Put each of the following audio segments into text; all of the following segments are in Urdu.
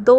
2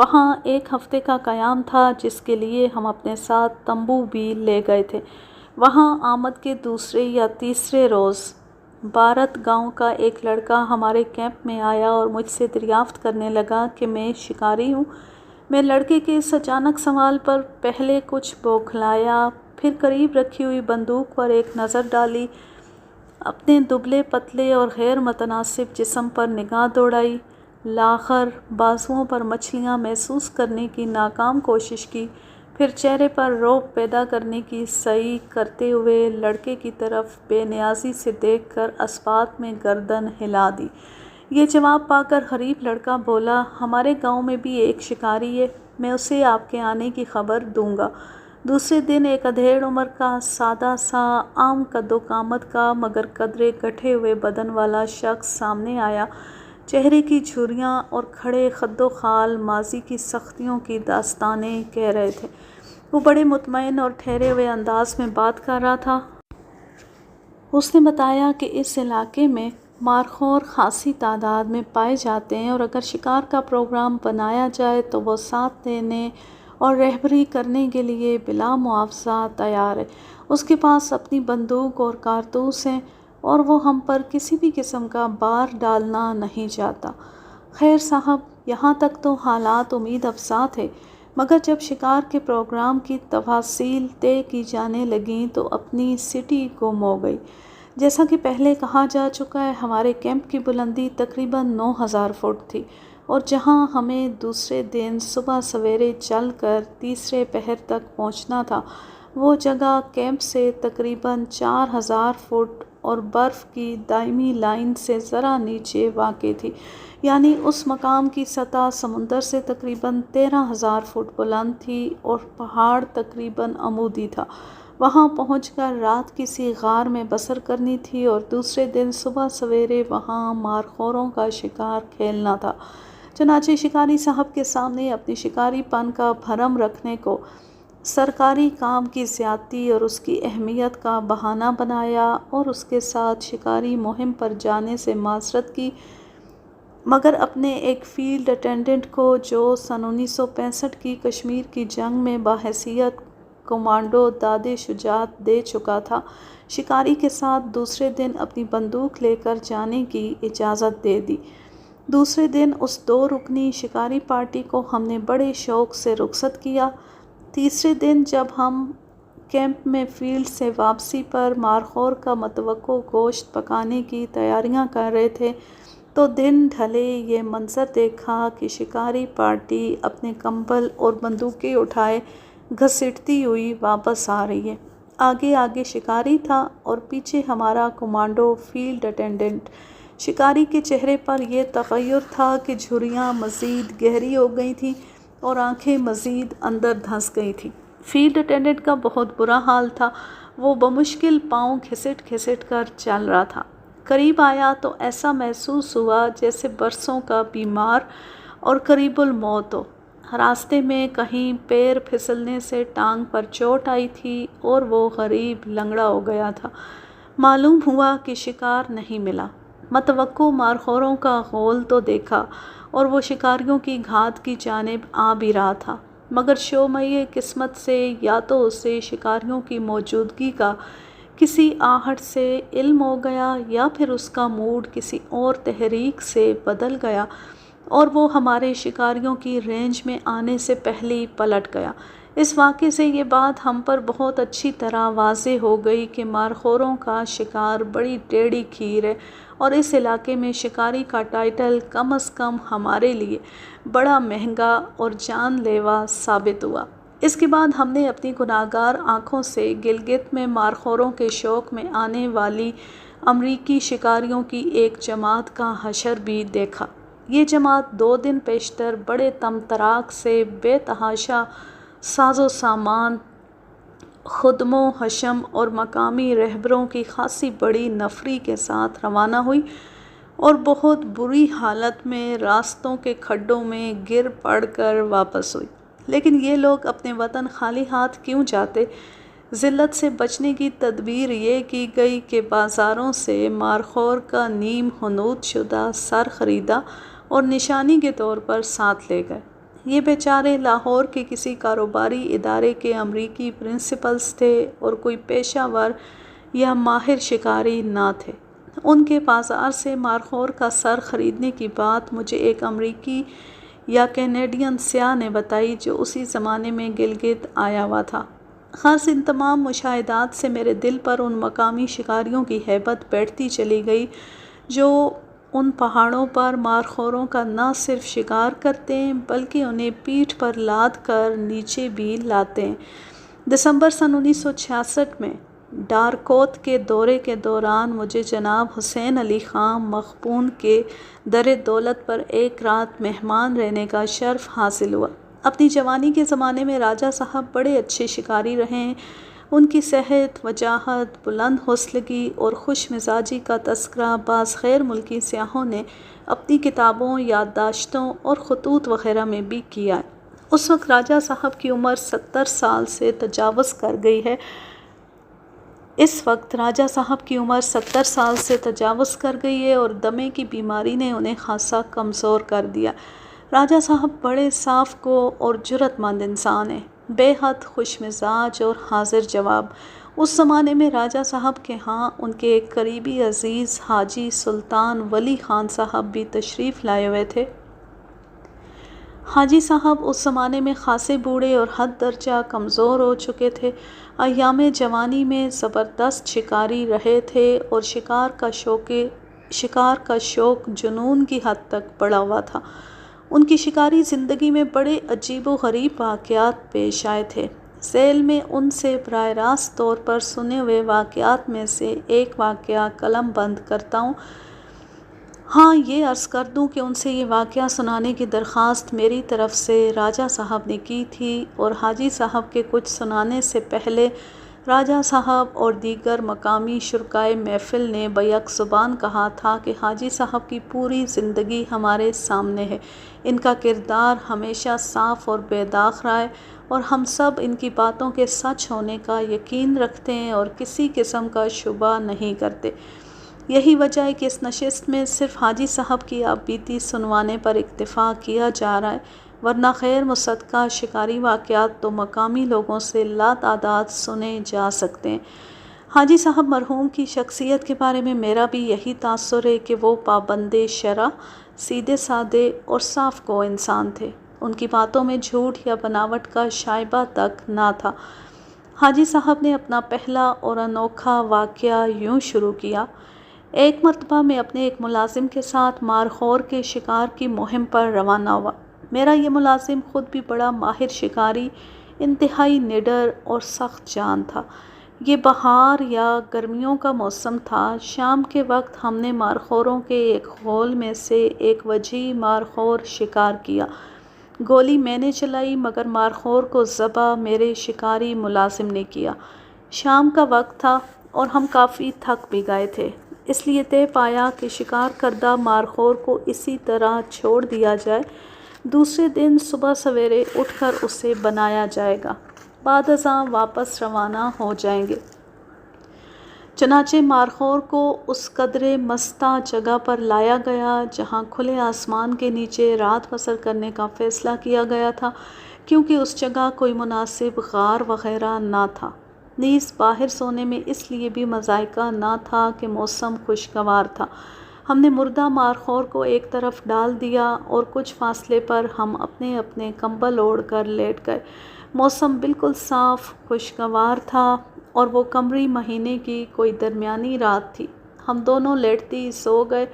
وہاں ایک ہفتے کا قیام تھا جس کے لیے ہم اپنے ساتھ تمبو بھی لے گئے تھے۔ وہاں آمد کے دوسرے یا تیسرے روز بھارت گاؤں کا ایک لڑکا ہمارے کیمپ میں آیا اور مجھ سے دریافت کرنے لگا کہ میں شکاری ہوں۔ میں لڑکے کے اس اچانک سوال پر پہلے کچھ بوکھلایا، پھر قریب رکھی ہوئی بندوق پر ایک نظر ڈالی، اپنے دبلے پتلے اور غیر متناسب جسم پر نگاہ دوڑائی، لاخر بازوؤں پر مچھلیاں محسوس کرنے کی ناکام کوشش کی، پھر چہرے پر رعب پیدا کرنے کی سعی کرتے ہوئے لڑکے کی طرف بے نیازی سے دیکھ کر اسبات میں گردن ہلا دی۔ یہ جواب پا کر غریب لڑکا بولا، ہمارے گاؤں میں بھی ایک شکاری ہے، میں اسے آپ کے آنے کی خبر دوں گا۔ دوسرے دن ایک ادھیڑ عمر کا سادہ سا عام قد و قامت کا مگر قدرے گٹھے ہوئے بدن والا شخص سامنے آیا۔ چہرے کی جھریاں اور کھڑے خد و خال ماضی کی سختیوں کی داستانیں کہہ رہے تھے۔ وہ بڑے مطمئن اور ٹھہرے ہوئے انداز میں بات کر رہا تھا۔ اس نے بتایا کہ اس علاقے میں مارخور خاصی تعداد میں پائے جاتے ہیں اور اگر شکار کا پروگرام بنایا جائے تو وہ ساتھ دینے اور رہبری کرنے کے لیے بلا معاوضہ تیار ہے۔ اس کے پاس اپنی بندوق اور کارتوس ہیں اور وہ ہم پر کسی بھی قسم کا بار ڈالنا نہیں چاہتا۔ خیر صاحب، یہاں تک تو حالات امید افزا تھے، مگر جب شکار کے پروگرام کی تفاصیل طے کی جانے لگیں تو اپنی سٹی گم ہو گئی۔ جیسا کہ پہلے کہا جا چکا ہے، ہمارے کیمپ کی بلندی تقریباً 9000 فٹ تھی اور جہاں ہمیں دوسرے دن صبح سویرے چل کر تیسرے پہر تک پہنچنا تھا، وہ جگہ کیمپ سے تقریباً 4000 فٹ اور برف کی دائمی لائن سے ذرا نیچے واقع تھی، یعنی اس مقام کی سطح سمندر سے تقریباً 13000 فٹ بلند تھی اور پہاڑ تقریباً عمودی تھا۔ وہاں پہنچ کر رات کسی غار میں بسر کرنی تھی اور دوسرے دن صبح سویرے وہاں مارخوروں کا شکار کھیلنا تھا۔ چنانچہ شکاری صاحب کے سامنے اپنی شکاری پن کا بھرم رکھنے کو سرکاری کام کی زیادتی اور اس کی اہمیت کا بہانہ بنایا اور اس کے ساتھ شکاری مہم پر جانے سے معذرت کی، مگر اپنے ایک فیلڈ اٹینڈنٹ کو جو سن 1965 کی کشمیر کی جنگ میں بحیثیت کمانڈو دادِ شجاعت دے چکا تھا، شکاری کے ساتھ دوسرے دن اپنی بندوق لے کر جانے کی اجازت دے دی۔ دوسرے دن اس 2 رکنی شکاری پارٹی کو ہم نے بڑے شوق سے رخصت کیا۔ تیسرے دن جب ہم کیمپ میں فیلڈ سے واپسی پر مارخور کا متوقع گوشت پکانے کی تیاریاں کر رہے تھے تو دن ڈھلے یہ منظر دیکھا کہ شکاری پارٹی اپنے کمبل اور بندوقیں اٹھائے گھسیٹتی ہوئی واپس آ رہی ہے۔ آگے آگے شکاری تھا اور پیچھے ہمارا کمانڈو فیلڈ اٹینڈنٹ۔ شکاری کے چہرے پر یہ تغیر تھا کہ جھریاں مزید گہری ہو گئی تھیں اور آنکھیں مزید اندر دھنس گئی تھیں۔ فیلڈ اٹینڈنٹ کا بہت برا حال تھا، وہ بمشکل پاؤں گھسٹ گھسٹ کر چل رہا تھا۔ قریب آیا تو ایسا محسوس ہوا جیسے برسوں کا بیمار اور قریب الموت ہو۔ راستے میں کہیں پیر پھسلنے سے ٹانگ پر چوٹ آئی تھی اور وہ غریب لنگڑا ہو گیا تھا۔ معلوم ہوا کہ شکار نہیں ملا۔ متوقع مارخوروں کا غول تو دیکھا اور وہ شکاریوں کی گھات کی جانب آ بھی رہا تھا، مگر شومیِ قسمت سے یا تو اسے شکاریوں کی موجودگی کا کسی آہٹ سے علم ہو گیا یا پھر اس کا موڈ کسی اور تحریک سے بدل گیا اور وہ ہمارے شکاریوں کی رینج میں آنے سے پہلے ہی پلٹ گیا۔ اس واقعے سے یہ بات ہم پر بہت اچھی طرح واضح ہو گئی کہ مارخوروں کا شکار بڑی ٹیڑھی کھیر ہے اور اس علاقے میں شکاری کا ٹائٹل کم از کم ہمارے لیے بڑا مہنگا اور جان لیوا ثابت ہوا۔ اس کے بعد ہم نے اپنی گناہگار آنکھوں سے گلگت میں مارخوروں کے شوق میں آنے والی امریکی شکاریوں کی ایک جماعت کا حشر بھی دیکھا۔ یہ جماعت 2 دن پیشتر بڑے طمطراق سے بے تحاشا ساز و سامان، خدم و حشم اور مقامی رہبروں کی خاصی بڑی نفری کے ساتھ روانہ ہوئی اور بہت بری حالت میں راستوں کے کھڈوں میں گر پڑ کر واپس ہوئی۔ لیکن یہ لوگ اپنے وطن خالی ہاتھ کیوں جاتے؟ ذلت سے بچنے کی تدبیر یہ کی گئی کہ بازاروں سے مارخور کا نیم حنوط شدہ سر خریدا اور نشانی کے طور پر ساتھ لے گئے۔ یہ بیچارے لاہور کے کسی کاروباری ادارے کے امریکی پرنسپلز تھے اور کوئی پیشہ ور یا ماہر شکاری نہ تھے۔ ان کے بازار سے مارخور کا سر خریدنے کی بات مجھے ایک امریکی یا کینیڈین سیاح نے بتائی جو اسی زمانے میں گلگت آیا ہوا تھا۔ خاص ان تمام مشاہدات سے میرے دل پر ان مقامی شکاریوں کی ہیبت بیٹھتی چلی گئی جو ان پہاڑوں پر مارخوروں کا نہ صرف شکار کرتے ہیں بلکہ انہیں پیٹھ پر لاد کر نیچے بھی لاتے ہیں۔ دسمبر سن 1966 میں ڈارکوت کے دورے کے دوران مجھے جناب حسین علی خان مغبون کے در دولت پر ایک رات مہمان رہنے کا شرف حاصل ہوا۔ اپنی جوانی کے زمانے میں راجہ صاحب بڑے اچھے شکاری رہے ہیں۔ ان کی صحت، وجاہت، بلند حوصلگی اور خوش مزاجی کا تذکرہ بعض غیر ملکی سیاحوں نے اپنی کتابوں، یادداشتوں اور خطوط وغیرہ میں بھی کیا ہے۔ اس وقت راجہ صاحب کی عمر 70 سال سے تجاوز کر گئی ہے۔ اور دمے کی بیماری نے انہیں خاصا کمزور کر دیا۔ راجہ صاحب بڑے صاف کو اور جرأت مند انسان ہیں، بے حد خوش مزاج اور حاضر جواب۔ اس زمانے میں راجہ صاحب کے ہاں ان کے ایک قریبی عزیز حاجی سلطان ولی خان صاحب بھی تشریف لائے ہوئے تھے۔ حاجی صاحب اس زمانے میں خاصے بوڑھے اور حد درجہ کمزور ہو چکے تھے۔ ایام جوانی میں زبردست شکاری رہے تھے اور شکار کا شوق جنون کی حد تک بڑھا ہوا تھا۔ ان کی شکاری زندگی میں بڑے عجیب و غریب واقعات پیش آئے تھے۔ ذیل میں ان سے براہ راست طور پر سنے ہوئے واقعات میں سے ایک واقعہ قلم بند کرتا ہوں۔ ہاں، یہ عرض کر دوں کہ ان سے یہ واقعہ سنانے کی درخواست میری طرف سے راجہ صاحب نے کی تھی اور حاجی صاحب کے کچھ سنانے سے پہلے راجہ صاحب اور دیگر مقامی شرکائے محفل نے بیک زبان کہا تھا کہ حاجی صاحب کی پوری زندگی ہمارے سامنے ہے، ان کا کردار ہمیشہ صاف اور بے داغ رہا ہے اور ہم سب ان کی باتوں کے سچ ہونے کا یقین رکھتے ہیں اور کسی قسم کا شبہ نہیں کرتے۔ یہی وجہ ہے کہ اس نشست میں صرف حاجی صاحب کی آپ بیتی سنوانے پر اکتفا کیا جا رہا ہے، ورنہ خیر مصدقہ شکاری واقعات تو مقامی لوگوں سے لاتعداد سنے جا سکتے ہیں۔ حاجی صاحب مرحوم کی شخصیت کے بارے میں میرا بھی یہی تاثر ہے کہ وہ پابند شرع، سیدھے سادے اور صاف کو انسان تھے۔ ان کی باتوں میں جھوٹ یا بناوٹ کا شائبہ تک نہ تھا۔ حاجی صاحب نے اپنا پہلا اور انوکھا واقعہ یوں شروع کیا۔ ایک مرتبہ میں اپنے ایک ملازم کے ساتھ مارخور کے شکار کی مہم پر روانہ ہوا۔ میرا یہ ملازم خود بھی بڑا ماہر شکاری، انتہائی نڈر اور سخت جان تھا۔ یہ بہار یا گرمیوں کا موسم تھا۔ شام کے وقت ہم نے مارخوروں کے ایک خول میں سے ایک وجیح مارخور شکار کیا۔ گولی میں نے چلائی مگر مارخور کو ذبح میرے شکاری ملازم نے کیا۔ شام کا وقت تھا اور ہم کافی تھک بھی گئے تھے، اس لیے طے پایا کہ شکار کردہ مارخور کو اسی طرح چھوڑ دیا جائے، دوسرے دن صبح سویرے اٹھ کر اسے بنایا جائے گا، بعد ازاں واپس روانہ ہو جائیں گے۔ چنانچہ مارخور کو اس قدرے مستہ جگہ پر لایا گیا جہاں کھلے آسمان کے نیچے رات بسر کرنے کا فیصلہ کیا گیا تھا، کیونکہ اس جگہ کوئی مناسب غار وغیرہ نہ تھا۔ نیز باہر سونے میں اس لیے بھی مذائقہ نہ تھا کہ موسم خوشگوار تھا۔ ہم نے مردہ مارخور کو ایک طرف ڈال دیا اور کچھ فاصلے پر ہم اپنے اپنے کمبل اوڑھ کر لیٹ گئے۔ موسم بالکل صاف خوشگوار تھا اور وہ قمری مہینے کی کوئی درمیانی رات تھی۔ ہم دونوں لیٹتے ہی سو گئے۔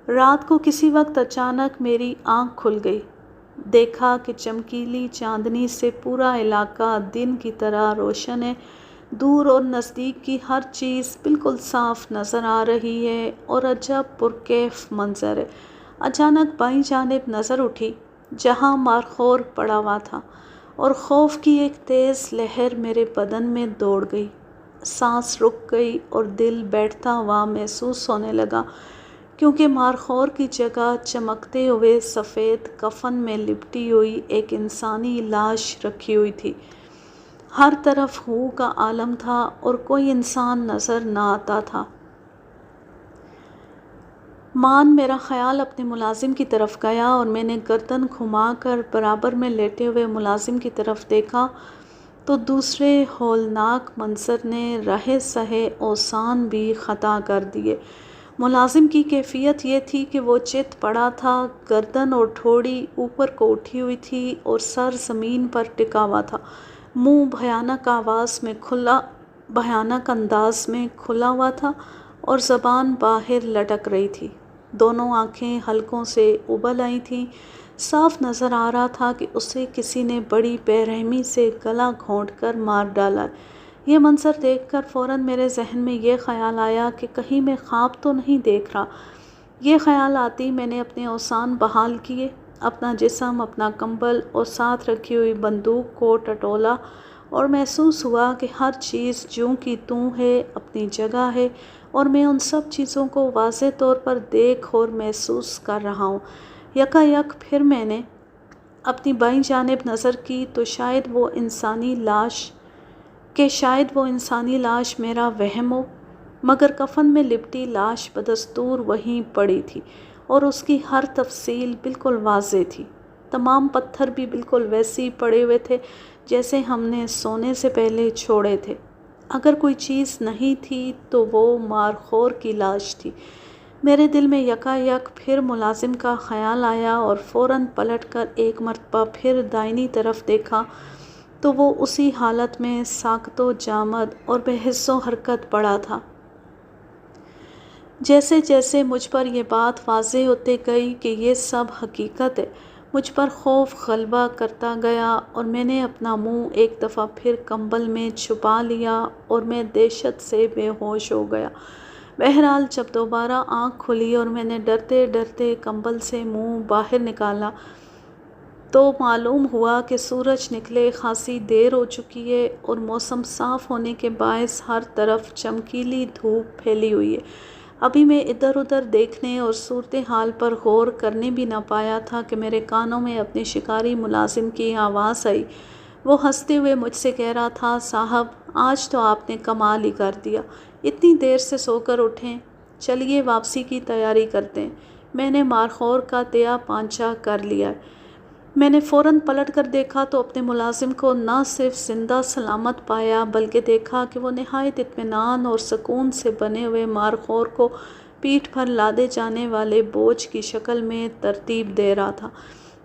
رات کو کسی وقت اچانک میری آنکھ کھل گئی۔ دیکھا کہ چمکیلی چاندنی سے پورا علاقہ دن کی طرح روشن ہے، دور اور نزدیک کی ہر چیز بالکل صاف نظر آ رہی ہے اور عجب پرکیف منظر ہے۔ اچانک بائیں جانب نظر اٹھی جہاں مارخور پڑا ہوا تھا اور خوف کی ایک تیز لہر میرے بدن میں دوڑ گئی۔ سانس رک گئی اور دل بیٹھتا ہوا محسوس ہونے لگا، کیونکہ مارخور کی جگہ چمکتے ہوئے سفید کفن میں لپٹی ہوئی ایک انسانی لاش رکھی ہوئی تھی۔ ہر طرف ہو کا عالم تھا اور کوئی انسان نظر نہ آتا تھا۔ مان میرا خیال اپنے ملازم کی طرف گیا اور میں نے گردن گھما کر برابر میں لیٹے ہوئے ملازم کی طرف دیکھا تو دوسرے ہولناک منظر نے رہے سہے اوسان بھی خطا کر دیے۔ ملازم کی کیفیت یہ تھی کہ وہ چت پڑا تھا، گردن اور ٹھوڑی اوپر کو اٹھی ہوئی تھی اور سر زمین پر ٹکا ہوا تھا، منہ بھیانک انداز میں کھلا ہوا تھا اور زبان باہر لٹک رہی تھی۔ دونوں آنکھیں حلقوں سے ابل آئی تھیں۔ صاف نظر آ رہا تھا کہ اسے کسی نے بڑی بے رحمی سے گلا گھونٹ کر مار ڈالا ہے۔ یہ منظر دیکھ کر فوراً میرے ذہن میں یہ خیال آیا کہ کہیں میں خواب تو نہیں دیکھ رہا۔ یہ خیال آتی میں نے اپنے اوسان بحال کیے، اپنا جسم، اپنا کمبل اور ساتھ رکھی ہوئی بندوق کو ٹٹولا اور محسوس ہوا کہ ہر چیز جوں کی توں ہے، اپنی جگہ ہے اور میں ان سب چیزوں کو واضح طور پر دیکھ اور محسوس کر رہا ہوں۔ یکا یک پھر میں نے اپنی بائیں جانب نظر کی تو شاید وہ انسانی لاش میرا وہم ہو، مگر کفن میں لپٹی لاش بدستور وہیں پڑی تھی اور اس کی ہر تفصیل بالکل واضح تھی۔ تمام پتھر بھی بالکل ویسے ہی پڑے ہوئے تھے جیسے ہم نے سونے سے پہلے چھوڑے تھے۔ اگر کوئی چیز نہیں تھی تو وہ مارخور کی لاش تھی۔ میرے دل میں یکا یک پھر ملازم کا خیال آیا اور فوراً پلٹ کر ایک مرتبہ پھر دائنی طرف دیکھا تو وہ اسی حالت میں ساکت و جامد اور بے حس و حرکت پڑا تھا۔ جیسے جیسے مجھ پر یہ بات واضح ہوتے گئی کہ یہ سب حقیقت ہے، مجھ پر خوف غلبہ کرتا گیا اور میں نے اپنا منہ ایک دفعہ پھر کمبل میں چھپا لیا اور میں دہشت سے بے ہوش ہو گیا۔ بہرحال جب دوبارہ آنکھ کھلی اور میں نے ڈرتے ڈرتے کمبل سے منہ باہر نکالا تو معلوم ہوا کہ سورج نکلے خاصی دیر ہو چکی ہے اور موسم صاف ہونے کے باعث ہر طرف چمکیلی دھوپ پھیلی ہوئی ہے۔ ابھی میں ادھر ادھر دیکھنے اور صورتحال پر غور کرنے بھی نہ پایا تھا کہ میرے کانوں میں اپنے شکاری ملازم کی آواز آئی۔ وہ ہنستے ہوئے مجھ سے کہہ رہا تھا، صاحب آج تو آپ نے کمال ہی کر دیا، اتنی دیر سے سو کر اٹھیں، چلیے واپسی کی تیاری کرتے ہیں، میں نے مارخور کا تیا پانچا کر لیا ہے۔ میں نے فوراً پلٹ کر دیکھا تو اپنے ملازم کو نہ صرف زندہ سلامت پایا بلکہ دیکھا کہ وہ نہایت اطمینان اور سکون سے بنے ہوئے مارخور کو پیٹھ پر لادے جانے والے بوجھ کی شکل میں ترتیب دے رہا تھا۔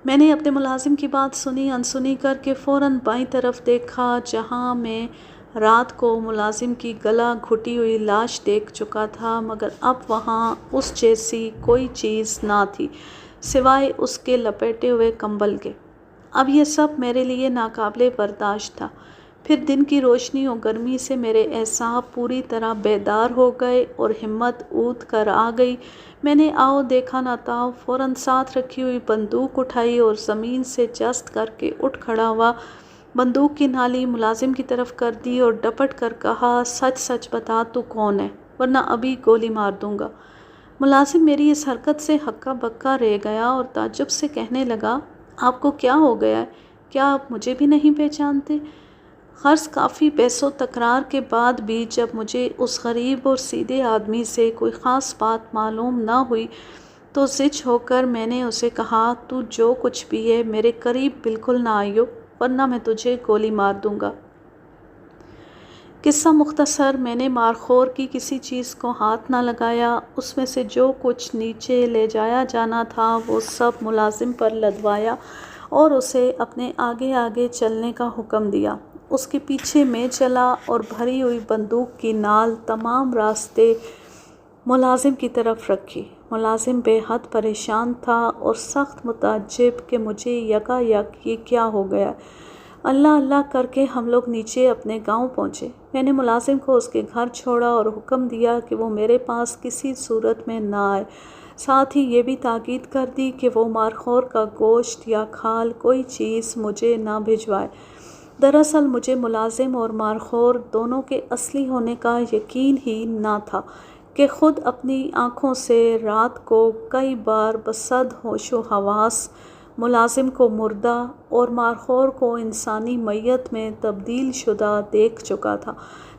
میں نے اپنے ملازم کی بات سنی انسنی کر کے فوراً بائیں طرف دیکھا جہاں میں رات کو ملازم کی گلا گھٹی ہوئی لاش دیکھ چکا تھا، مگر اب وہاں اس جیسی کوئی چیز نہ تھی سوائے اس کے لپیٹے ہوئے کمبل کے۔ اب یہ سب میرے لیے ناقابل برداشت تھا۔ پھر دن کی روشنی اور گرمی سے میرے اعصاب پوری طرح بیدار ہو گئے اور ہمت اودھ کر آ گئی۔ میں نے آؤ دیکھا نہ تاؤ فوراً ساتھ رکھی ہوئی بندوق اٹھائی اور زمین سے جست کر کے اٹھ کھڑا ہوا، بندوق کی نالی ملازم کی طرف کر دی اور ڈپٹ کر کہا، سچ سچ بتا تو کون ہے، ورنہ ابھی گولی مار دوں گا۔ ملازم میری اس حرکت سے ہکا بکا رہ گیا اور تعجب سے کہنے لگا، آپ کو کیا ہو گیا ہے؟ کیا آپ مجھے بھی نہیں پہچانتے؟ غرض کافی بحث و تکرار کے بعد بھی جب مجھے اس غریب اور سیدھے آدمی سے کوئی خاص بات معلوم نہ ہوئی تو زج ہو کر میں نے اسے کہا، تو جو کچھ بھی ہے میرے قریب بالکل نہ آئیو ورنہ میں تجھے گولی مار دوں گا۔ قصہ مختصر، میں نے مارخور کی کسی چیز کو ہاتھ نہ لگایا، اس میں سے جو کچھ نیچے لے جایا جانا تھا وہ سب ملازم پر لدوایا اور اسے اپنے آگے آگے چلنے کا حکم دیا۔ اس کے پیچھے میں چلا اور بھری ہوئی بندوق کی نال تمام راستے ملازم کی طرف رکھی۔ ملازم بے حد پریشان تھا اور سخت متعجب کہ مجھے یکا یک یہ کیا ہو گیا۔ اللہ اللہ کر کے ہم لوگ نیچے اپنے گاؤں پہنچے۔ میں نے ملازم کو اس کے گھر چھوڑا اور حکم دیا کہ وہ میرے پاس کسی صورت میں نہ آئے، ساتھ ہی یہ بھی تاکید کر دی کہ وہ مارخور کا گوشت یا کھال کوئی چیز مجھے نہ بھجوائے۔ دراصل مجھے ملازم اور مارخور دونوں کے اصلی ہونے کا یقین ہی نہ تھا کہ خود اپنی آنکھوں سے رات کو کئی بار بصد ہوش و حواس ملازم کو مردہ اور مارخور کو انسانی میت میں تبدیل شدہ دیکھ چکا تھا،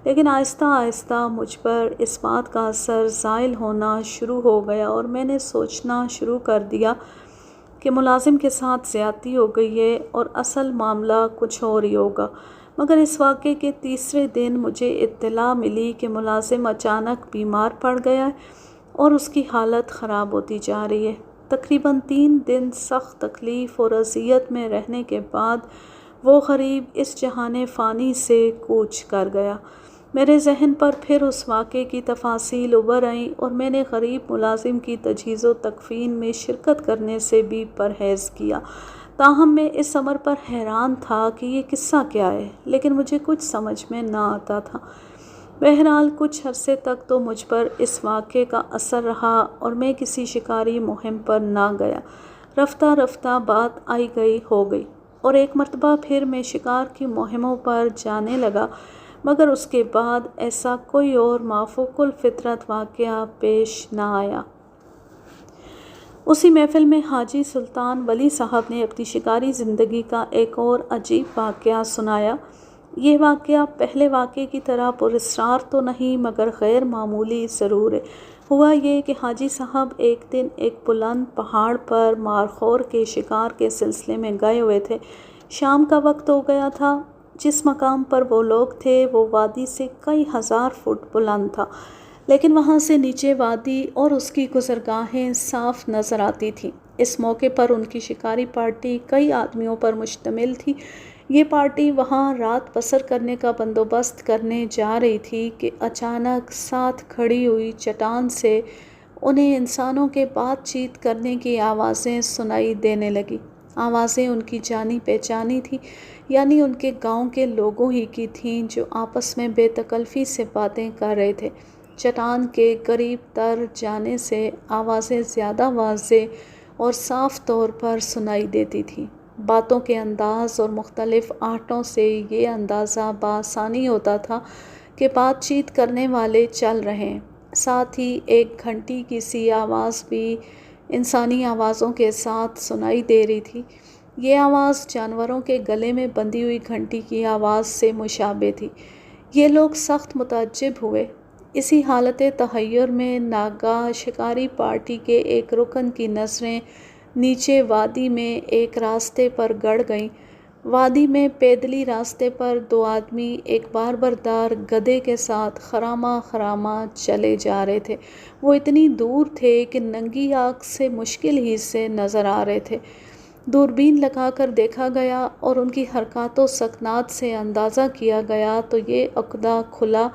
لیکن آہستہ آہستہ مجھ پر اس بات کا اثر زائل ہونا شروع ہو گیا اور میں نے سوچنا شروع کر دیا کہ ملازم کے ساتھ زیادتی ہو گئی ہے اور اصل معاملہ کچھ اور ہی ہوگا۔ مگر اس واقعے کے تیسرے دن مجھے اطلاع ملی کہ ملازم اچانک بیمار پڑ گیا ہے اور اس کی حالت خراب ہوتی جا رہی ہے۔ تقریباً 3 دن سخت تکلیف اور اذیت میں رہنے کے بعد وہ غریب اس جہان فانی سے کوچ کر گیا۔ میرے ذہن پر پھر اس واقعے کی تفاصیل ابھر آئیں اور میں نے غریب ملازم کی تجہیز و تکفین میں شرکت کرنے سے بھی پرہیز کیا۔ تاہم میں اس امر پر حیران تھا کہ یہ قصہ کیا ہے، لیکن مجھے کچھ سمجھ میں نہ آتا تھا۔ بہرحال کچھ عرصے تک تو مجھ پر اس واقعے کا اثر رہا اور میں کسی شکاری مہم پر نہ گیا۔ رفتہ رفتہ بات آئی گئی ہو گئی اور ایک مرتبہ پھر میں شکار کی مہموں پر جانے لگا، مگر اس کے بعد ایسا کوئی اور مافوق الفطرت واقعہ پیش نہ آیا۔ اسی محفل میں حاجی سلطان ولی صاحب نے اپنی شکاری زندگی کا ایک اور عجیب واقعہ سنایا۔ یہ واقعہ پہلے واقعے کی طرح پراسرار تو نہیں مگر غیر معمولی ضرور ہے۔ ہوا یہ کہ حاجی صاحب ایک دن ایک بلند پہاڑ پر مارخور کے شکار کے سلسلے میں گئے ہوئے تھے۔ شام کا وقت ہو گیا تھا۔ جس مقام پر وہ لوگ تھے وہ وادی سے کئی ہزار فٹ بلند تھا، لیکن وہاں سے نیچے وادی اور اس کی گزرگاہیں صاف نظر آتی تھیں۔ اس موقع پر ان کی شکاری پارٹی کئی آدمیوں پر مشتمل تھی۔ یہ پارٹی وہاں رات بسر کرنے کا بندوبست کرنے جا رہی تھی کہ اچانک ساتھ کھڑی ہوئی چٹان سے انہیں انسانوں کے بات چیت کرنے کی آوازیں سنائی دینے لگیں۔ آوازیں ان کی جانی پہچانی تھیں، یعنی ان کے گاؤں کے لوگوں ہی کی تھیں جو آپس میں بے تکلفی سے باتیں کر رہے تھے۔ چٹان کے قریب تر جانے سے آوازیں زیادہ واضح اور صاف طور پر سنائی دیتی تھیں۔ باتوں کے انداز اور مختلف آہٹوں سے یہ اندازہ بآسانی ہوتا تھا کہ بات چیت کرنے والے چل رہے ہیں۔ ساتھ ہی ایک گھنٹی کی سی آواز بھی انسانی آوازوں کے ساتھ سنائی دے رہی تھی۔ یہ آواز جانوروں کے گلے میں بندھی ہوئی گھنٹی کی آواز سے مشابہ تھی۔ یہ لوگ سخت متعجب ہوئے۔ اسی حالت تحیر میں ناگہاں شکاری پارٹی کے ایک رکن کی نظریں نیچے وادی میں ایک راستے پر گڑ گئیں۔ وادی میں پیدلی راستے پر 2 آدمی ایک باربردار گدھے کے ساتھ خرامہ خرامہ چلے جا رہے تھے۔ وہ اتنی دور تھے کہ ننگی آنکھ سے مشکل ہی سے نظر آ رہے تھے۔ دوربین لگا کر دیکھا گیا اور ان کی حرکات و سکنات سے اندازہ کیا گیا تو یہ عقدہ کھلا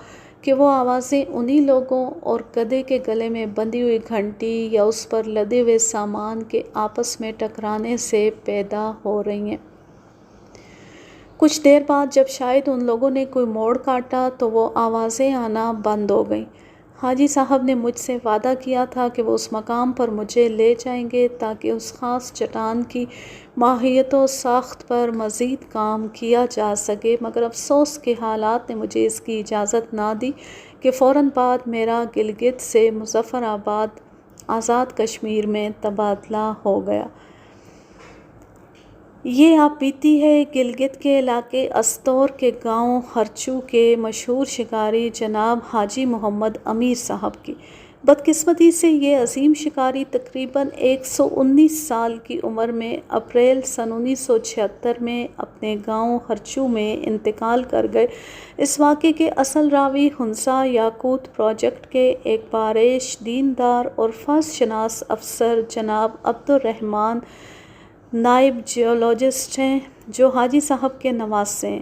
کہ وہ آوازیں انہی لوگوں اور گدھے کے گلے میں بندھی ہوئی گھنٹی یا اس پر لدے ہوئے سامان کے آپس میں ٹکرانے سے پیدا ہو رہی ہیں۔ کچھ دیر بعد جب شاید ان لوگوں نے کوئی موڑ کاٹا تو وہ آوازیں آنا بند ہو گئیں۔ حاجی صاحب نے مجھ سے وعدہ کیا تھا کہ وہ اس مقام پر مجھے لے جائیں گے تاکہ اس خاص چٹان کی ماہیت و ساخت پر مزید کام کیا جا سکے، مگر افسوس کہ حالات نے مجھے اس کی اجازت نہ دی کہ فوراً بعد میرا گلگت سے مظفر آباد آزاد کشمیر میں تبادلہ ہو گیا۔ یہ آپ بیتی ہے گلگت کے علاقے استور کے گاؤں ہرچو کے مشہور شکاری جناب حاجی محمد امیر صاحب کی۔ بدقسمتی سے یہ عظیم شکاری تقریباً 119 سال کی عمر میں اپریل سن 1976 میں اپنے گاؤں ہرچو میں انتقال کر گئے۔ اس واقعے کے اصل راوی ہنسا یاقوت پروجیکٹ کے ایک بارعش دیندار اور فرض شناس افسر جناب عبدالرحمن نائب جیولوجسٹ ہیں جو حاجی صاحب کے نواسے ہیں۔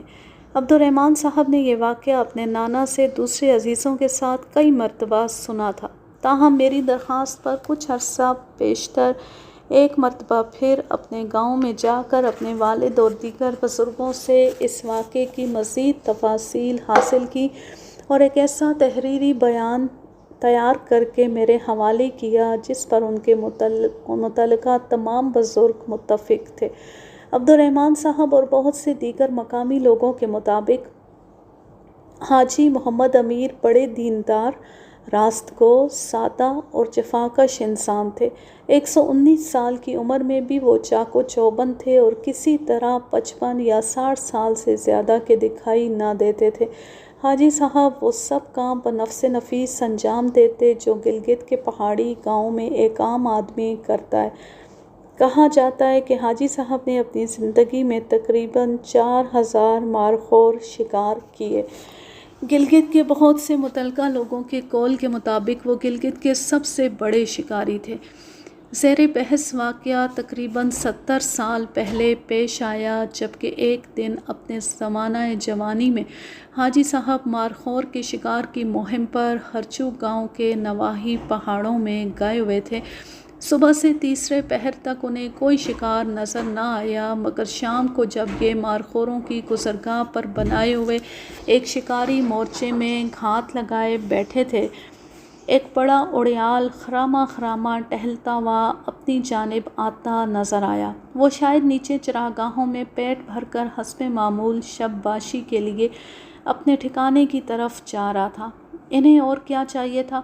عبدالرحمن صاحب نے یہ واقعہ اپنے نانا سے دوسرے عزیزوں کے ساتھ کئی مرتبہ سنا تھا، تاہم میری درخواست پر کچھ عرصہ پیشتر ایک مرتبہ پھر اپنے گاؤں میں جا کر اپنے والد اور دیگر بزرگوں سے اس واقعے کی مزید تفاصیل حاصل کی اور ایک ایسا تحریری بیان تیار کر کے میرے حوالے کیا جس پر ان کے متعلقہ تمام بزرگ متفق تھے۔ عبدالرحمن صاحب اور بہت سے دیگر مقامی لوگوں کے مطابق حاجی محمد امیر بڑے دیندار، راست کو سادہ اور جفاکش انسان تھے۔ 119 سال کی عمر میں بھی وہ چاقو چوبند تھے اور کسی طرح 55 یا 60 سال سے زیادہ کے دکھائی نہ دیتے تھے۔ حاجی صاحب وہ سب کام بنفس نفیس انجام دیتے جو گلگت کے پہاڑی گاؤں میں ایک عام آدمی کرتا ہے۔ کہا جاتا ہے کہ حاجی صاحب نے اپنی زندگی میں تقریباً 4000 مارخور شکار کیے۔ گلگت کے بہت سے متعلقہ لوگوں کے قول کے مطابق وہ گلگت کے سب سے بڑے شکاری تھے۔ زیر بحث واقعہ تقریباً 70 سال پہلے پیش آیا جبکہ ایک دن اپنے زمانہ جوانی میں حاجی صاحب مارخور کے شکار کی مہم پر ہرچو گاؤں کے نواحی پہاڑوں میں گئے ہوئے تھے۔ صبح سے تیسرے پہر تک انہیں کوئی شکار نظر نہ آیا مگر شام کو جب یہ مارخوروں کی گزرگاہ پر بنائے ہوئے ایک شکاری مورچے میں گھات لگائے بیٹھے تھے، ایک بڑا اڑیال خراما خراما ٹہلتا ہوا اپنی جانب آتا نظر آیا۔ وہ شاید نیچے چراگاہوں میں پیٹ بھر کر حسب معمول شب باشی کے لیے اپنے ٹھکانے کی طرف جا رہا تھا۔ انہیں اور کیا چاہیے تھا؟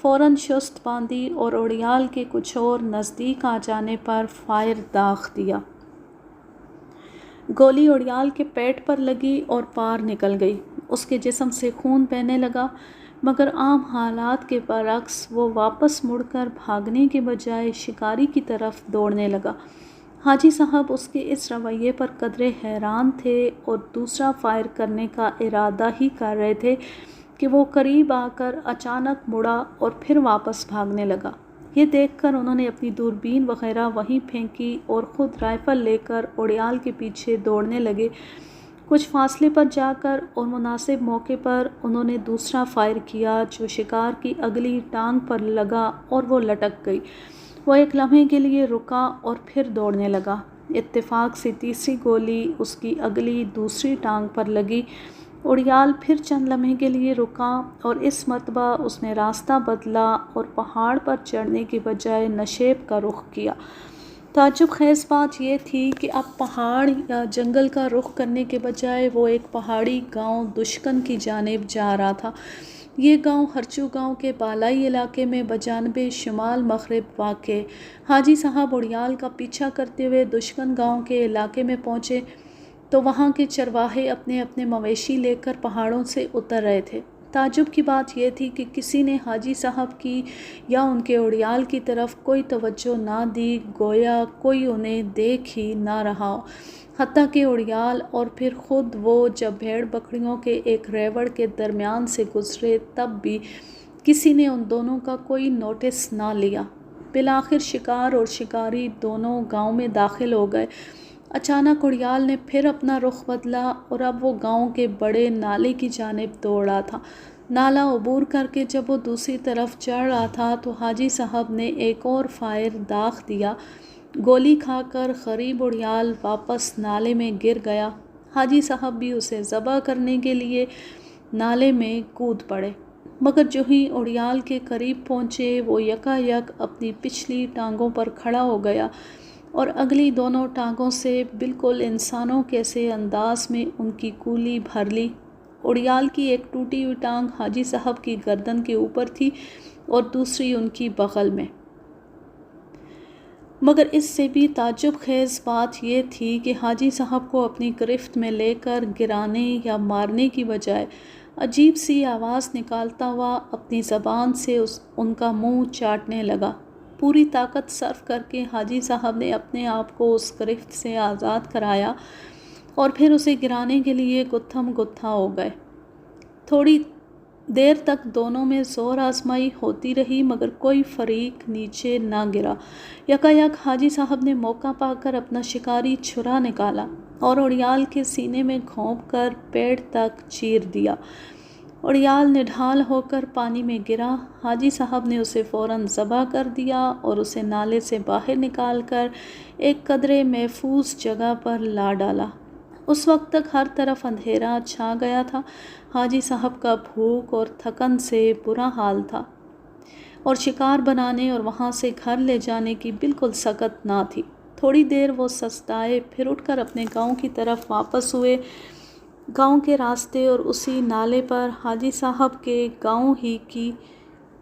فوراً شست باندھی اور اڑیال کے کچھ اور نزدیک آ جانے پر فائر داغ دیا۔ گولی اڑیال کے پیٹ پر لگی اور پار نکل گئی۔ اس کے جسم سے خون بہنے لگا مگر عام حالات کے برعکس وہ واپس مڑ کر بھاگنے کے بجائے شکاری کی طرف دوڑنے لگا۔ حاجی صاحب اس کے اس رویے پر قدرے حیران تھے اور دوسرا فائر کرنے کا ارادہ ہی کر رہے تھے کہ وہ قریب آ کر اچانک مڑا اور پھر واپس بھاگنے لگا۔ یہ دیکھ کر انہوں نے اپنی دوربین وغیرہ وہیں پھینکی اور خود رائفل لے کر اڑیال کے پیچھے دوڑنے لگے۔ کچھ فاصلے پر جا کر اور مناسب موقع پر انہوں نے دوسرا فائر کیا جو شکار کی اگلی ٹانگ پر لگا اور وہ لٹک گئی۔ وہ ایک لمحے کے لیے رکا اور پھر دوڑنے لگا۔ اتفاق سے تیسری گولی اس کی اگلی دوسری ٹانگ پر لگی۔ اڑیال پھر چند لمحے کے لیے رکا اور اس مرتبہ اس نے راستہ بدلا اور پہاڑ پر چڑھنے کے بجائے نشیب کا رخ کیا۔ تعجب خیز بات یہ تھی کہ اب پہاڑ یا جنگل کا رخ کرنے کے بجائے وہ ایک پہاڑی گاؤں دشکن کی جانب جا رہا تھا۔ یہ گاؤں ہرچو گاؤں کے بالائی علاقے میں بجانب شمال مغرب واقع۔ حاجی صاحب اڑیال کا پیچھا کرتے ہوئے دشکن گاؤں کے علاقے میں پہنچے تو وہاں کے چرواہے اپنے اپنے مویشی لے کر پہاڑوں سے اتر رہے تھے۔ تعجب کی بات یہ تھی کہ کسی نے حاجی صاحب کی یا ان کے اڑیال کی طرف کوئی توجہ نہ دی، گویا کوئی انہیں دیکھ ہی نہ رہا ہو۔ حتیٰ کہ اڑیال اور پھر خود وہ جب بھیڑ بکریوں کے ایک ریوڑ کے درمیان سے گزرے تب بھی کسی نے ان دونوں کا کوئی نوٹس نہ لیا۔ بالآخر شکار اور شکاری دونوں گاؤں میں داخل ہو گئے۔ اچانک اڑیال نے پھر اپنا رخ بدلا اور اب وہ گاؤں کے بڑے نالے کی جانب دوڑ رہا تھا۔ نالا عبور کر کے جب وہ دوسری طرف چڑھ رہا تھا تو حاجی صاحب نے ایک اور فائر داغ دیا۔ گولی کھا کر غریب اڑیال واپس نالے میں گر گیا۔ حاجی صاحب بھی اسے ذبح کرنے کے لیے نالے میں کود پڑے مگر جو ہی اڑیال کے قریب پہنچے وہ یکا یک اپنی پچھلی ٹانگوں پر کھڑا ہو گیا اور اگلی دونوں ٹانگوں سے بالکل انسانوں کے سے انداز میں ان کی کولی بھر لی۔ اڑیال کی ایک ٹوٹی ہوئی ٹانگ حاجی صاحب کی گردن کے اوپر تھی اور دوسری ان کی بغل میں۔ مگر اس سے بھی تعجب خیز بات یہ تھی کہ حاجی صاحب کو اپنی گرفت میں لے کر گرانے یا مارنے کی بجائے عجیب سی آواز نکالتا ہوا اپنی زبان سے ان کا منہ چاٹنے لگا۔ پوری طاقت صرف کر کے حاجی صاحب نے اپنے آپ کو اس گرفت سے آزاد کرایا اور پھر اسے گرانے کے لیے گتھم گتھا ہو گئے۔ تھوڑی دیر تک دونوں میں زور آزمائی ہوتی رہی مگر کوئی فریق نیچے نہ گرا۔ یکا یک حاجی صاحب نے موقع پا کر اپنا شکاری چھرا نکالا اور اڑیال کے سینے میں گھونپ کر پیڑ تک چیر دیا۔ اڑیال نڈھال ہو کر پانی میں گرا۔ حاجی صاحب نے اسے فوراً ذبح کر دیا اور اسے نالے سے باہر نکال کر ایک قدرے محفوظ جگہ پر لا ڈالا۔ اس وقت تک ہر طرف اندھیرا چھا گیا تھا۔ حاجی صاحب کا بھوک اور تھکن سے برا حال تھا اور شکار بنانے اور وہاں سے گھر لے جانے کی بالکل سکت نہ تھی۔ تھوڑی دیر وہ سستائے پھر اٹھ کر اپنے گاؤں کی طرف واپس ہوئے۔ گاؤں کے راستے اور اسی نالے پر حاجی صاحب کے گاؤں ہی کی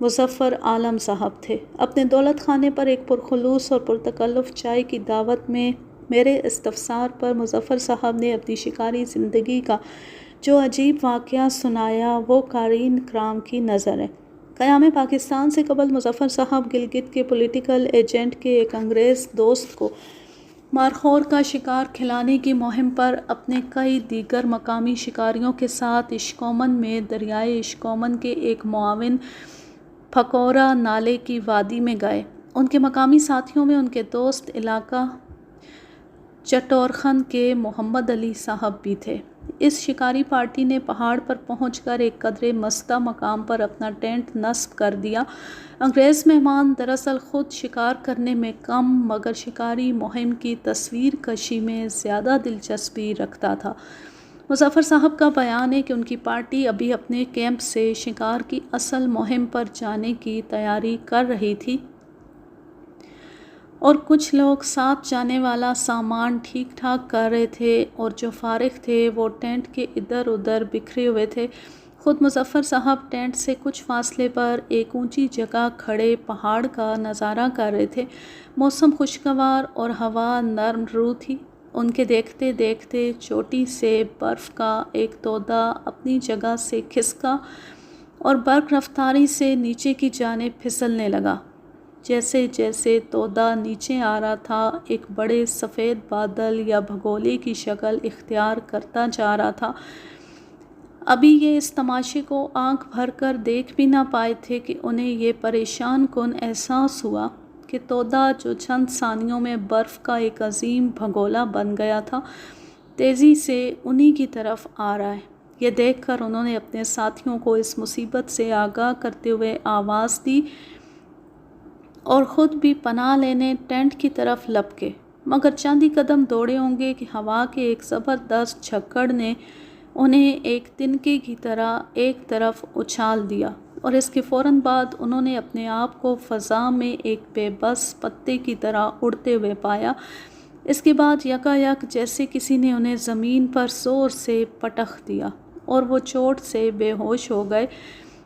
مظفر عالم صاحب تھے۔ اپنے دولت خانے پر ایک پرخلوص اور پرتکلف چائے کی دعوت میں میرے استفسار پر مظفر صاحب نے اپنی شکاری زندگی کا جو عجیب واقعہ سنایا وہ قارئین کرام کی نظر ہے۔ قیام پاکستان سے قبل مظفر صاحب گلگت کے پولیٹیکل ایجنٹ کے ایک انگریز دوست کو مارخور کا شکار کھلانے کی مہم پر اپنے کئی دیگر مقامی شکاریوں کے ساتھ اشکومن میں دریائے اشکومن کے ایک معاون پھکورہ نالے کی وادی میں گئے۔ ان کے مقامی ساتھیوں میں ان کے دوست علاقہ چٹورخن کے محمد علی صاحب بھی تھے۔ اس شکاری پارٹی نے پہاڑ پر پہنچ کر ایک قدرے مستہ مقام پر اپنا ٹینٹ نصب کر دیا۔ انگریز مہمان دراصل خود شکار کرنے میں کم مگر شکاری مہم کی تصویر کشی میں زیادہ دلچسپی رکھتا تھا۔ مظفر صاحب کا بیان ہے کہ ان کی پارٹی ابھی اپنے کیمپ سے شکار کی اصل مہم پر جانے کی تیاری کر رہی تھی اور کچھ لوگ ساتھ جانے والا سامان ٹھیک ٹھاک کر رہے تھے اور جو فارغ تھے وہ ٹینٹ کے ادھر ادھر بکھرے ہوئے تھے۔ خود مظفر صاحب ٹینٹ سے کچھ فاصلے پر ایک اونچی جگہ کھڑے پہاڑ کا نظارہ کر رہے تھے۔ موسم خوشگوار اور ہوا نرم رو تھی۔ ان کے دیکھتے دیکھتے چوٹی سے برف کا ایک تودہ اپنی جگہ سے کھسکا اور برق رفتاری سے نیچے کی جانب پھسلنے لگا۔ جیسے جیسے تودہ نیچے آ رہا تھا ایک بڑے سفید بادل یا بھگولے کی شکل اختیار کرتا جا رہا تھا۔ ابھی یہ اس تماشے کو آنکھ بھر کر دیکھ بھی نہ پائے تھے کہ انہیں یہ پریشان کن احساس ہوا کہ تودہ جو چند ثانیوں میں برف کا ایک عظیم بھگولا بن گیا تھا تیزی سے انہی کی طرف آ رہا ہے۔ یہ دیکھ کر انہوں نے اپنے ساتھیوں کو اس مصیبت سے آگاہ کرتے ہوئے آواز دی اور خود بھی پناہ لینے ٹینٹ کی طرف لپکے، مگر چند ہی قدم دوڑے ہوں گے کہ ہوا کے ایک زبردست جھکڑ نے انہیں ایک تنکے کی طرح ایک طرف اچھال دیا اور اس کے فوراً بعد انہوں نے اپنے آپ کو فضا میں ایک بے بس پتے کی طرح اڑتے ہوئے پایا۔ اس کے بعد یکایک جیسے کسی نے انہیں زمین پر زور سے پٹخ دیا اور وہ چوٹ سے بے ہوش ہو گئے۔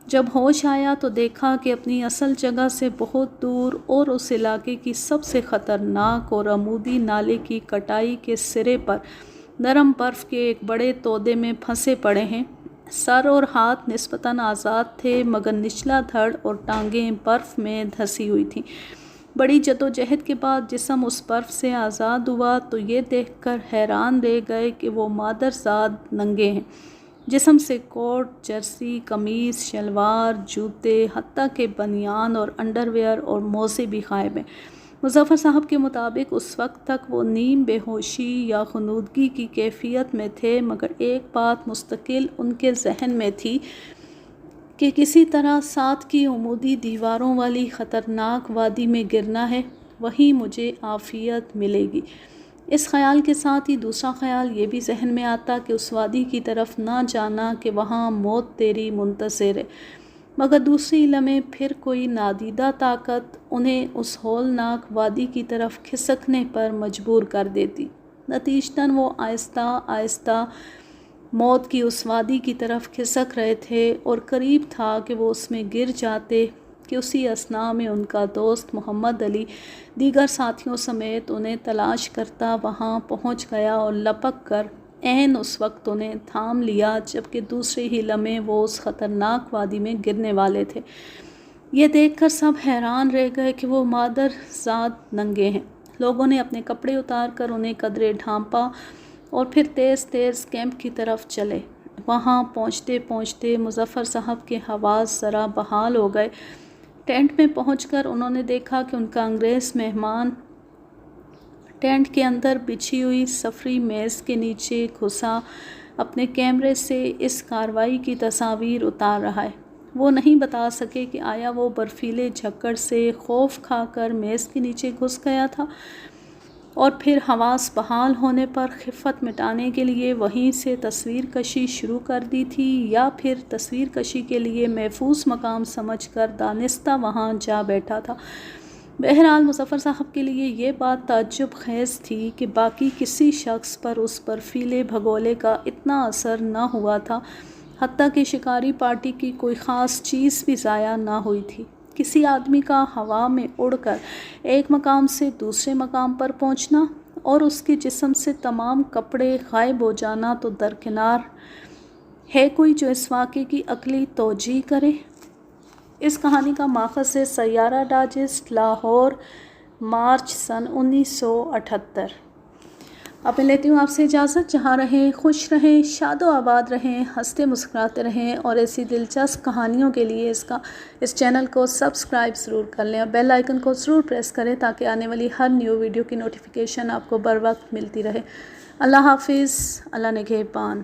جب ہوش آیا تو دیکھا کہ اپنی اصل جگہ سے بہت دور اور اس علاقے کی سب سے خطرناک اور عمودی نالے کی کٹائی کے سرے پر نرم برف کے ایک بڑے تودے میں پھنسے پڑے ہیں۔ سر اور ہاتھ نسبتاً آزاد تھے مگر نچلا دھڑ اور ٹانگیں برف میں دھسی ہوئی تھیں۔ بڑی جدوجہد کے بعد جسم اس برف سے آزاد ہوا تو یہ دیکھ کر حیران رہ گئے کہ وہ مادرزاد ننگے ہیں۔ جسم سے کوٹ، جرسی، قمیص، شلوار، جوتے، حتیٰ کہ بنیان اور انڈرویئر اور موزے بھی غائب ہیں۔ مظفر صاحب کے مطابق اس وقت تک وہ نیم بے ہوشی یا غنودگی کی کیفیت میں تھے مگر ایک بات مستقل ان کے ذہن میں تھی کہ کسی طرح ساتھ کی عمودی دیواروں والی خطرناک وادی میں گرنا ہے، وہیں مجھے عافیت ملے گی۔ اس خیال کے ساتھ ہی دوسرا خیال یہ بھی ذہن میں آتا کہ اس وادی کی طرف نہ جانا کہ وہاں موت تیری منتظر ہے، مگر دوسری لمحے پھر کوئی نادیدہ طاقت انہیں اس ہولناک وادی کی طرف کھسکنے پر مجبور کر دیتی۔ نتیجتاً وہ آہستہ آہستہ موت کی اس وادی کی طرف کھسک رہے تھے اور قریب تھا کہ وہ اس میں گر جاتے کہ اسی اثناء میں ان کا دوست محمد علی دیگر ساتھیوں سمیت انہیں تلاش کرتا وہاں پہنچ گیا اور لپک کر عین اس وقت انہیں تھام لیا جبکہ دوسرے ہی لمحے وہ اس خطرناک وادی میں گرنے والے تھے۔ یہ دیکھ کر سب حیران رہ گئے کہ وہ مادرزاد ننگے ہیں۔ لوگوں نے اپنے کپڑے اتار کر انہیں قدرے ڈھانپا اور پھر تیز تیز کیمپ کی طرف چلے۔ وہاں پہنچتے پہنچتے مظفر صاحب کے حواس ذرا بحال ہو گئے۔ ٹینٹ میں پہنچ کر انہوں نے دیکھا کہ ان کا انگریز مہمان ٹینٹ کے اندر بچھی ہوئی سفری میز کے نیچے گھسا اپنے کیمرے سے اس کارروائی کی تصاویر اتار رہا ہے۔ وہ نہیں بتا سکے کہ آیا وہ برفیلے جھکڑ سے خوف کھا کر میز کے نیچے گھس گیا تھا اور پھر حواس بحال ہونے پر خفت مٹانے کے لیے وہیں سے تصویر کشی شروع کر دی تھی یا پھر تصویر کشی کے لیے محفوظ مقام سمجھ کر دانستہ وہاں جا بیٹھا تھا۔ بہرحال مظفر صاحب کے لیے یہ بات تعجب خیز تھی کہ باقی کسی شخص پر اس برفیلے بھگولے کا اتنا اثر نہ ہوا تھا۔ حتیٰ کہ شکاری پارٹی کی کوئی خاص چیز بھی ضائع نہ ہوئی تھی۔ کسی آدمی کا ہوا میں اڑ کر ایک مقام سے دوسرے مقام پر پہنچنا اور اس کے جسم سے تمام کپڑے غائب ہو جانا تو درکنار ہے کوئی جو اس واقعے کی عقلی توجیہ کرے۔ اس کہانی کا ماخذ ہے سیارہ ڈائجسٹ، لاہور، مارچ سن 1978۔ اب میں لیتی ہوں آپ سے اجازت۔ جہاں رہیں خوش رہیں، شاد و آباد رہیں، ہنستے مسکراتے رہیں، اور ایسی دلچسپ کہانیوں کے لیے اس چینل کو سبسکرائب ضرور کر لیں اور بیل آئیکن کو ضرور پریس کریں تاکہ آنے والی ہر نیو ویڈیو کی نوٹیفیکیشن آپ کو بر وقت ملتی رہے۔ اللہ حافظ، اللہ نگہبان۔